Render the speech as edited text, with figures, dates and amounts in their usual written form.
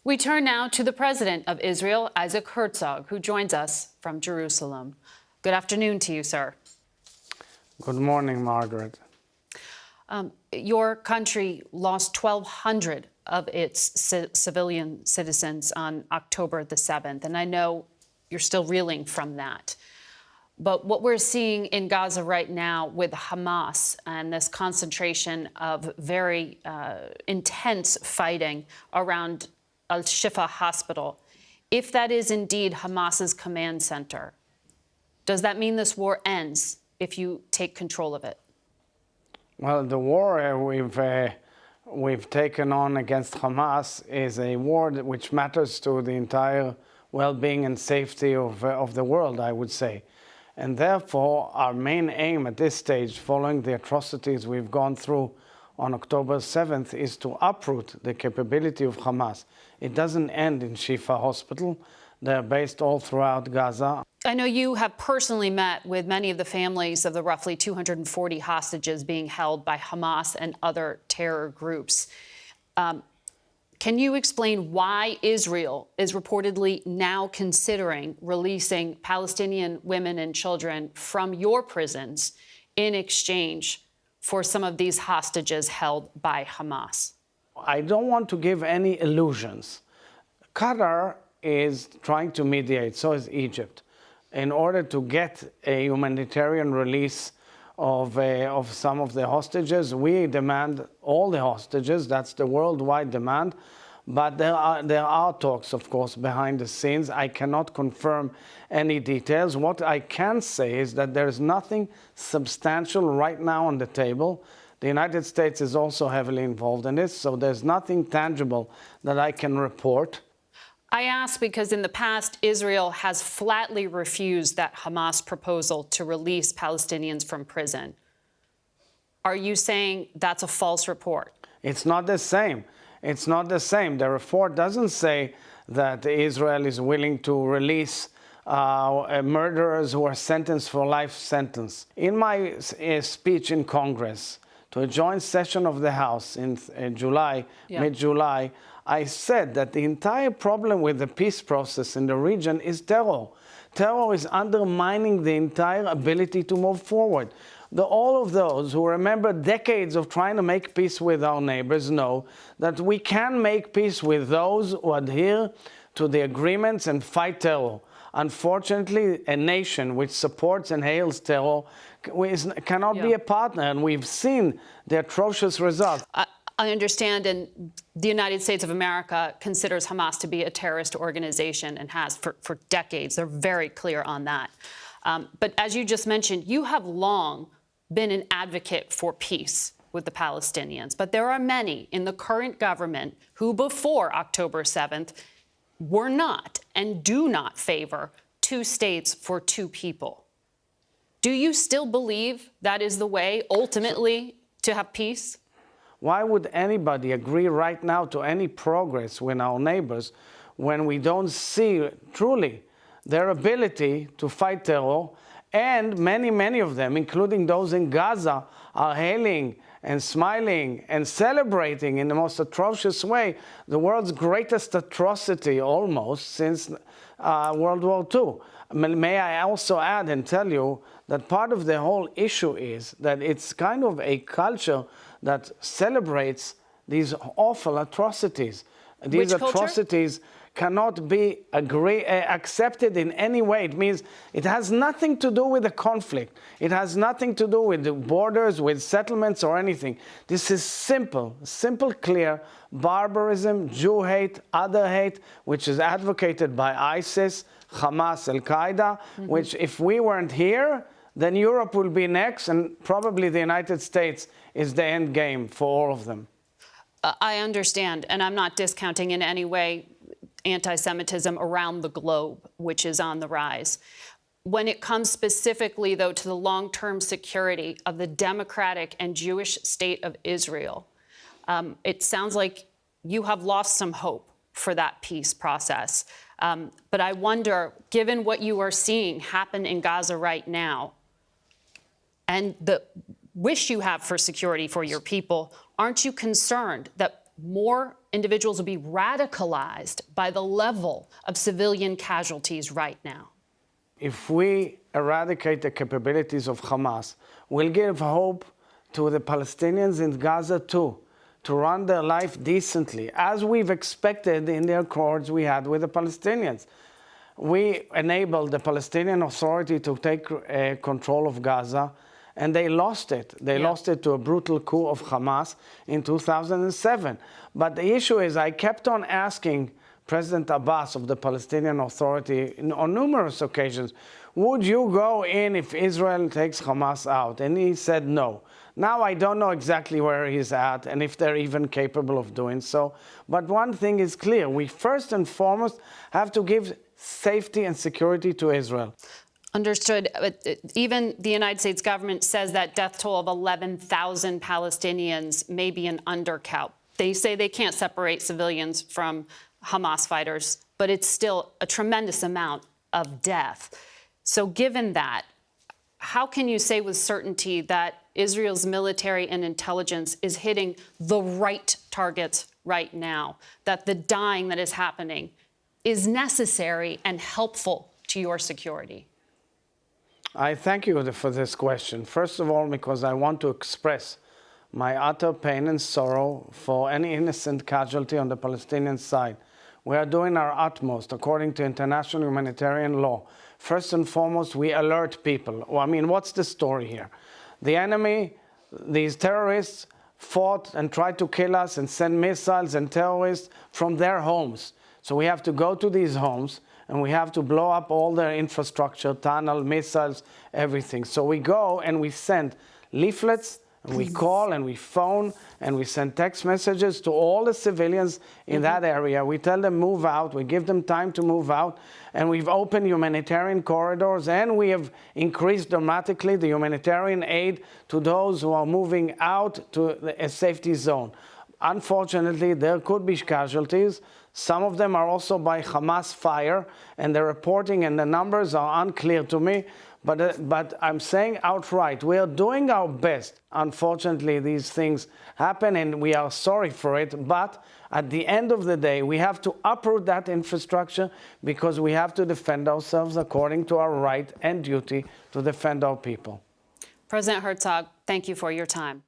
We turn now to the President of Israel, Isaac Herzog, who joins us from Jerusalem. Good afternoon to you, sir. Good morning, Margaret. Your country lost 1,200 of its civilian citizens on October the 7th, and I know you're still reeling from that. But what we're seeing in Gaza right now with Hamas and this concentration of very intense fighting around Al-Shifa Hospital, if that is indeed Hamas's command center, does that mean this war ends if you take control of it? Well, the war we've taken on against Hamas is a war which matters to the entire well-being and safety of the world, I would say. And therefore, our main aim at this stage, following the atrocities we've gone through on October 7th, is to uproot the capability of Hamas. It doesn't end in Shifa Hospital. They're based all throughout Gaza. I know you have personally met with many of the families of the roughly 240 hostages being held by Hamas and other terror groups. Can you explain why Israel is reportedly now considering releasing Palestinian women and children from your prisons in exchange for some of these hostages held by Hamas? I don't want to give any illusions. Qatar is trying to mediate, so is Egypt, in order to get a humanitarian release of some of the hostages. We demand all the hostages. That's the worldwide demand. But there are talks, of course, behind the scenes. I cannot confirm any details. What I can say is that there is nothing substantial right now on the table. The United States is also heavily involved in this, so there's nothing tangible that I can report. I ask because in the past, Israel has flatly refused that Hamas proposal to release Palestinians from prison. Are you saying that's a false report? It's not the same. It's not the same. The report doesn't say that Israel is willing to release murderers who are sentenced for life sentence. In my speech in Congress to a joint session of the House in July, mid-July, I said that the entire problem with the peace process in the region is terror. Terror is undermining the entire ability to move forward. All of those who remember decades of trying to make peace with our neighbors know that we can make peace with those who adhere to the agreements and fight terror. Unfortunately, a nation which supports and hails terror cannot be a partner, and we've seen the atrocious results. I understand, and the United States of America considers Hamas to be a terrorist organization and has for decades. They're very clear on that. But as you just mentioned, you have long been an advocate for peace with the Palestinians. But there are many in the current government who, before October 7th, were not and do not favor two states for two people. Do you still believe that is the way, ultimately, to have peace? Why would anybody agree right now to any progress with our neighbors when we don't see truly their ability to fight terror? And many of them, including those in Gaza, are hailing and smiling and celebrating in the most atrocious way the world's greatest atrocity almost since World War II. May I also add and tell you that part of the whole issue is that it's kind of a culture that celebrates these awful atrocities. These atrocities cannot be accepted in any way. It means it has nothing to do with the conflict. It has nothing to do with the borders, with settlements or anything. This is simple, clear barbarism, Jew hate, other hate, which is advocated by ISIS, Hamas, Al-Qaeda, which if we weren't here, then Europe will be next, and probably the United States is the end game for all of them. I understand, and I'm not discounting in any way anti-Semitism around the globe, which is on the rise. When it comes specifically, though, to the long-term security of the democratic and Jewish state of Israel, it sounds like you have lost some hope for that peace process. But I wonder, given what you are seeing happen in Gaza right now, and the wish you have for security for your people, aren't you concerned that more individuals will be radicalized by the level of civilian casualties right now? If we eradicate the capabilities of Hamas, we'll give hope to the Palestinians in Gaza too, to run their life decently, as we've expected in the accords we had with the Palestinians. We enabled the Palestinian Authority to take control of Gaza, and they lost it. They lost it to a brutal coup of Hamas in 2007. But the issue is, I kept on asking President Abbas of the Palestinian Authority on numerous occasions, would you go in if Israel takes Hamas out? And he said no. Now I don't know exactly where he's at and if they're even capable of doing so. But one thing is clear, we first and foremost have to give safety and security to Israel. Understood. Even the United States government says that death toll of 11,000 Palestinians may be an undercount. They say they can't separate civilians from Hamas fighters, but it's still a tremendous amount of death. So given that, how can you say with certainty that Israel's military and intelligence is hitting the right targets right now, that the dying that is happening is necessary and helpful to your security? I thank you for this question. First of all, because I want to express my utter pain and sorrow for any innocent casualty on the Palestinian side. We are doing our utmost according to international humanitarian law. First and foremost, we alert people. Well, I mean, what's the story here? The enemy, these terrorists, fought and tried to kill us and send missiles and terrorists from their homes. So we have to go to these homes and we have to blow up all their infrastructure, tunnel, missiles, everything. So we go and we send leaflets, and we call and we phone and we send text messages to all the civilians in that area. We tell them move out, we give them time to move out, and we've opened humanitarian corridors, and we have increased dramatically the humanitarian aid to those who are moving out to a safety zone. Unfortunately, there could be casualties. Some of them are also by Hamas fire, and the reporting and the numbers are unclear to me. But I'm saying outright, we are doing our best. Unfortunately, these things happen, and we are sorry for it. But at the end of the day, we have to uproot that infrastructure because we have to defend ourselves according to our right and duty to defend our people. President Herzog, thank you for your time.